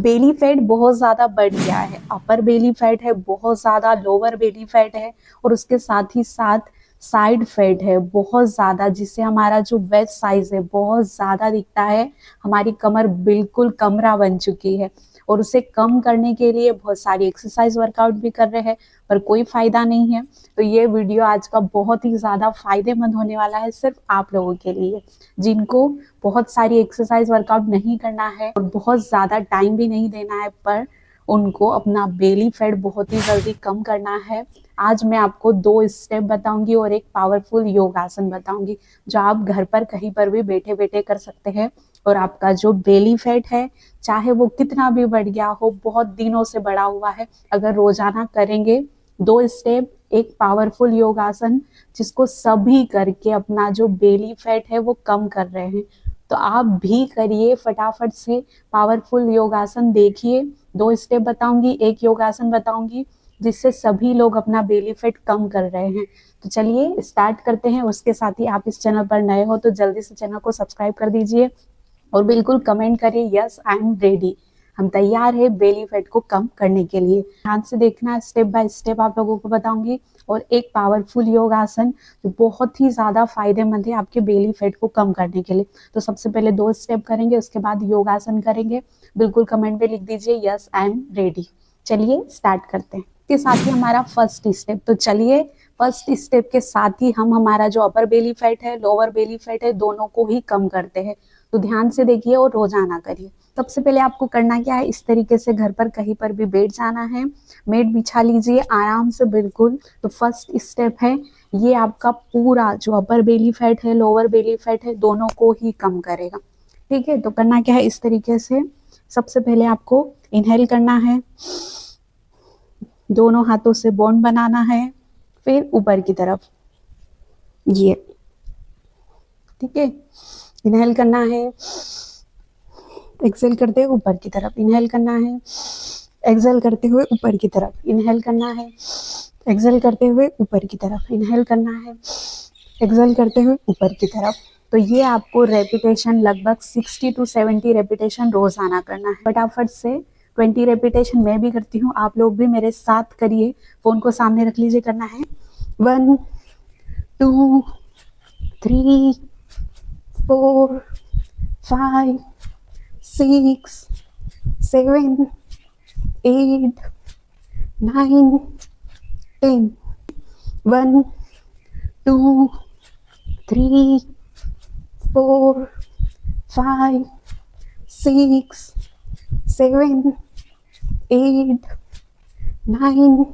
Belly fat बहुत ज़्यादा बढ़ गया है। अपर बेली फैट है बहुत ज़्यादा, लोअर बेली फैट है और उसके साथ ही साथ साइड फैट है बहुत ज़्यादा, जिससे हमारा जो वेस्ट साइज है बहुत ज़्यादा दिखता है। हमारी कमर बिल्कुल कमरा बन चुकी है और उसे कम करने के लिए बहुत सारी एक्सरसाइज वर्कआउट भी कर रहे हैं पर कोई फायदा नहीं है। तो ये वीडियो आज का बहुत ही ज़्यादा फायदेमंद होने वाला है सिर्फ आप लोगों के लिए, जिनको बहुत सारी एक्सरसाइज वर्कआउट नहीं करना है और बहुत ज़्यादा टाइम भी नहीं देना है, पर उनको अपना बेली फैट बहुत ही जल्दी कम करना है। आज मैं आपको 2 स्टेप बताऊंगी और एक पावरफुल योगासन बताऊंगी जो आप घर पर कहीं पर भी बैठे बैठे कर सकते हैं। और आपका जो बेली फैट है, चाहे वो कितना भी बढ़ गया हो, बहुत दिनों से बढ़ा हुआ है, अगर रोजाना करेंगे 2 स्टेप, एक पावरफुल योगासन जिसको सभी करके अपना जो बेली फैट है वो कम कर रहे हैं, तो आप भी करिए फटाफट से पावरफुल योगासन। देखिए 2 स्टेप बताऊंगी, एक योगासन बताऊंगी जिससे सभी लोग अपना बेली फैट कम कर रहे हैं। तो चलिए स्टार्ट करते हैं। उसके साथ ही आप इस चैनल पर नए हो तो जल्दी से चैनल को सब्सक्राइब कर दीजिए और बिल्कुल कमेंट करिए यस आई एम रेडी, हम तैयार है बेली फैट को कम करने के लिए। ध्यान से देखना, स्टेप बाय स्टेप आप लोगों को बताऊंगी और एक पावरफुल योगासन जो बहुत ही ज्यादा फायदेमंद है आपके बेली फैट को कम करने के लिए। तो सबसे पहले 2 स्टेप करेंगे, उसके बाद योगासन करेंगे। बिल्कुल कमेंट में लिख दीजिए यस आई एम रेडी। चलिए स्टार्ट करते हैं। के साथ ही हमारा फर्स्ट स्टेप, तो चलिए फर्स्ट स्टेप के साथ ही हम हमारा जो अपर बेली फैट है, लोअर बेली फैट है, दोनों को ही कम करते हैं। तो ध्यान से देखिए और रोजाना करिए। सबसे पहले आपको करना क्या है, इस तरीके से घर पर कहीं पर भी बैठ जाना है, मेट बिछा लीजिए आराम से बिल्कुल। तो फर्स्ट स्टेप है ये, आपका पूरा जो अपर बेली फैट है, लोअर बेली फैट है, दोनों को ही कम करेगा। ठीक है, तो करना क्या है, इस तरीके से सबसे पहले आपको इनहेल करना है, दोनों हाथों से बॉन्ड बनाना है, फिर ऊपर की तरफ ये, ठीक है। इनहेल करना है, एक्सेल करते हुए ऊपर की तरफ, इनहेल करना है, एक्सेल करते हुए ऊपर की तरफ, इनहेल करना है, एक्सेल करते हुए ऊपर की तरफ, इनहेल करना है, एक्सेल करते हुए ऊपर की तरफ। तो ये आपको रेपिटेशन लगभग 60 to 70 रेपिटेशन रोजाना करना है। फटाफट से 20 रेपिटेशन मैं भी करती हूँ, आप लोग भी मेरे साथ करिए। फोन को सामने रख लीजिए, करना है 1 2 3 4 5 6 7 8 9 10 1 2 3 4 5 6 7 8 9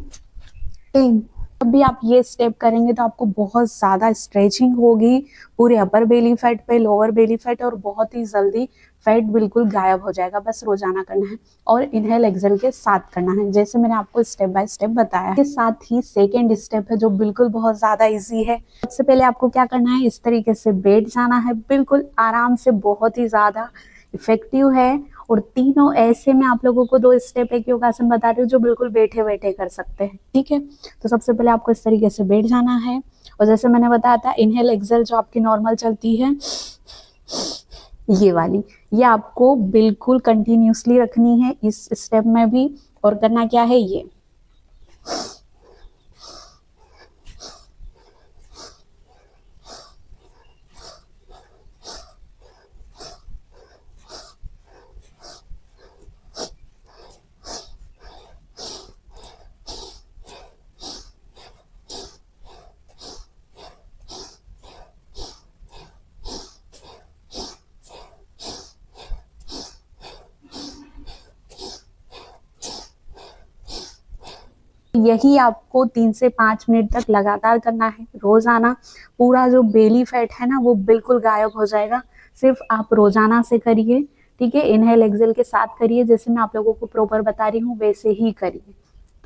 10। अभी आप ये स्टेप करेंगे तो आपको बहुत ज़्यादा स्ट्रेचिंग होगी पूरे अपर बेली फैट पे, लोअर बेली फैट, और बहुत ही जल्दी फैट बिल्कुल गायब हो जाएगा। बस रोजाना करना है और इनहेल एक्सेल के साथ करना है, जैसे मैंने आपको स्टेप बाय स्टेप बताया। के साथ ही सेकेंड स्टेप है जो बिल्कुल बहुत ज़्यादा ईजी है। सबसे पहले आपको क्या करना है, इस तरीके से बैठ जाना है बिल्कुल आराम से, बहुत ही ज़्यादा इफेक्टिव है। और तीनों ऐसे में आप लोगों को 2 स्टेप एक योगासन बता रही हूँ जो बिल्कुल बैठे बैठे कर सकते हैं। ठीक है, तो सबसे पहले आपको इस तरीके से बैठ जाना है और जैसे मैंने बताया था इनहेल एक्सेल जो आपकी नॉर्मल चलती है ये वाली, ये आपको बिल्कुल कंटिन्यूसली रखनी है इस स्टेप में भी। और करना क्या है, ये यही आपको 3 से 5 मिनट तक लगातार करना है रोजाना। पूरा जो बेली फैट है ना वो बिल्कुल गायब हो जाएगा, सिर्फ आप रोजाना से करिए। ठीक है, इनहेल एक्सेल के साथ करिए, जैसे मैं आप लोगों को प्रॉपर बता रही हूँ वैसे ही करिए।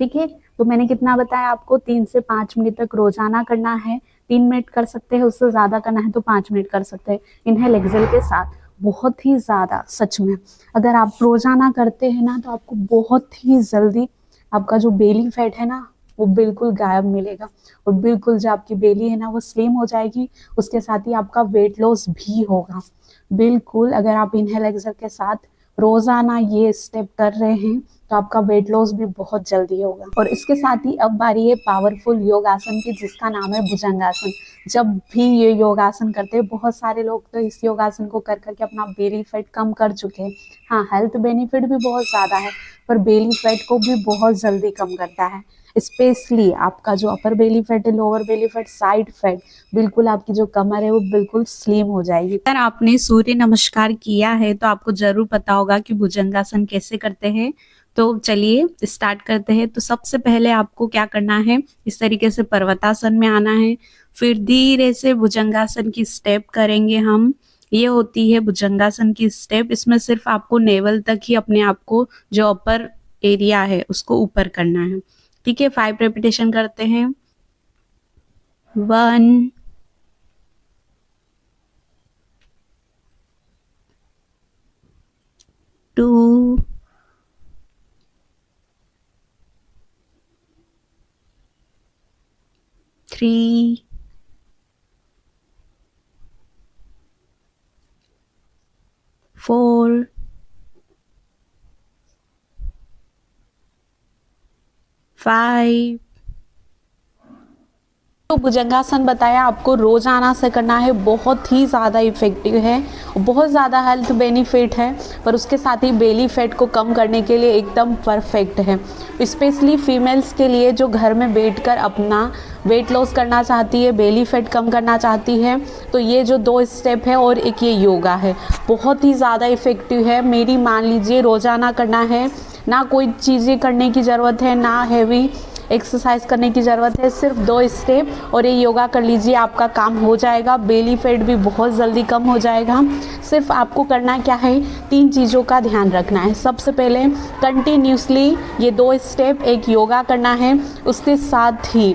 ठीक है, तो मैंने कितना बताया आपको, 3 से 5 मिनट तक रोजाना करना है। 3 मिनट कर सकते हैं, उससे ज्यादा करना है तो 5 मिनट कर सकते हैं इनहेल एक्सेल के साथ। बहुत ही ज्यादा, सच में अगर आप रोजाना करते हैं ना तो आपको बहुत ही जल्दी आपका जो बेली फैट है ना वो बिल्कुल गायब मिलेगा और बिल्कुल जो आपकी बेली है ना वो स्लिम हो जाएगी। उसके साथ ही आपका वेट लॉस भी होगा बिल्कुल, अगर आप इनहेल एक्सेल के साथ रोजाना ये स्टेप कर रहे हैं तो आपका वेट लॉस भी बहुत जल्दी होगा। और इसके साथ ही अब बारी है पावरफुल योगासन की, जिसका नाम है भुजंगासन। जब भी ये योगासन करते हैं, बहुत सारे लोग तो इस योगासन को कर करके अपना बेली फैट कम कर चुके हैं। हाँ, हेल्थ बेनिफिट भी बहुत ज़्यादा है, पर बेली फैट को भी बहुत जल्दी कम करता है। स्पेशली आपका जो अपर बेली फैट है, lower belly fat, side fat, बिल्कुल आपकी जो कमर है वो बिल्कुल स्लिम हो जाएगी। अगर आपने सूर्य नमस्कार किया है तो आपको जरूर पता होगा कि भुजंगासन कैसे करते हैं। तो चलिए स्टार्ट करते हैं। तो सबसे पहले आपको क्या करना है, इस तरीके से पर्वतासन में आना है, फिर धीरे से भुजंगासन की स्टेप करेंगे हम। ये होती है भुजंगासन की स्टेप। इसमें सिर्फ आपको नेवल तक ही अपने आप को, जो अपर एरिया है उसको ऊपर करना है। ठीक है, 5 रेपिटेशन करते हैं। 1 2 3 4 5। तो भुजंगासन बताया आपको रोजाना से करना है, बहुत ही ज़्यादा इफेक्टिव है, बहुत ज़्यादा हेल्थ बेनिफिट है, पर उसके साथ ही बेली फैट को कम करने के लिए एकदम परफेक्ट है। स्पेशली फीमेल्स के लिए जो घर में बैठकर अपना वेट लॉस करना चाहती है, बेली फैट कम करना चाहती है, तो ये जो 2 स्टेप है और एक ये योगा है, बहुत ही ज़्यादा इफेक्टिव है। मेरी मान लीजिए रोज़ाना करना है, ना कोई चीज़ें करने की ज़रूरत है, ना हैवी एक्सरसाइज करने की ज़रूरत है, सिर्फ 2 स्टेप और ये योगा कर लीजिए, आपका काम हो जाएगा। बेली फैट भी बहुत जल्दी कम हो जाएगा। सिर्फ आपको करना क्या है, 3 चीज़ों का ध्यान रखना है। सबसे पहले कंटिन्यूसली ये 2 स्टेप, एक योगा करना है, उसके साथ ही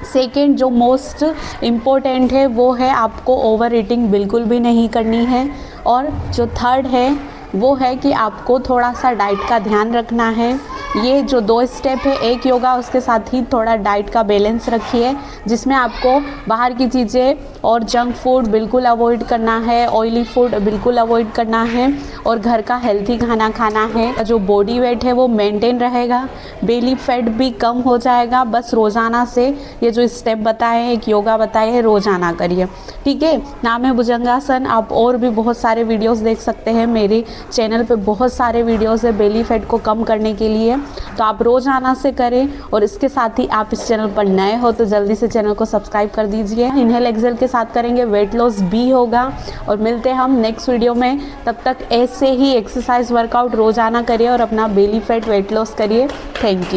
सेकेंड जो मोस्ट इम्पोर्टेंट है वो है आपको ओवर ईटिंग बिल्कुल भी नहीं करनी है। और जो थर्ड है वो है कि आपको थोड़ा सा डाइट का ध्यान रखना है। ये जो 2 स्टेप है, एक योगा, उसके साथ ही थोड़ा डाइट का बैलेंस रखिए, जिसमें आपको बाहर की चीज़ें और जंक फूड बिल्कुल अवॉइड करना है, ऑयली फूड बिल्कुल अवॉइड करना है, और घर का हेल्थी खाना खाना है। जो बॉडी वेट है वो मेंटेन रहेगा, बेली फैट भी कम हो जाएगा। बस रोज़ाना से ये जो स्टेप बताए हैं, एक योगा बताए हैं, रोज़ाना करिए। ठीक है, नाम है भुजंगासन। आप और भी बहुत सारे वीडियोस देख सकते हैं, मेरे चैनल पे बहुत सारे वीडियोस है बेली फैट को कम करने के लिए, तो आप रोज़ाना से करें। और इसके साथ ही आप इस चैनल पर नए हो तो जल्दी से चैनल को सब्सक्राइब कर दीजिए। इनहेल एक्सेल के साथ करेंगे, वेट लॉस भी होगा। और मिलते हैं हम नेक्स्ट वीडियो में, तब तक ऐसे ही एक्सरसाइज वर्कआउट रोज़ाना करिए और अपना बेली फैट वेट लॉस करिए। Thank you.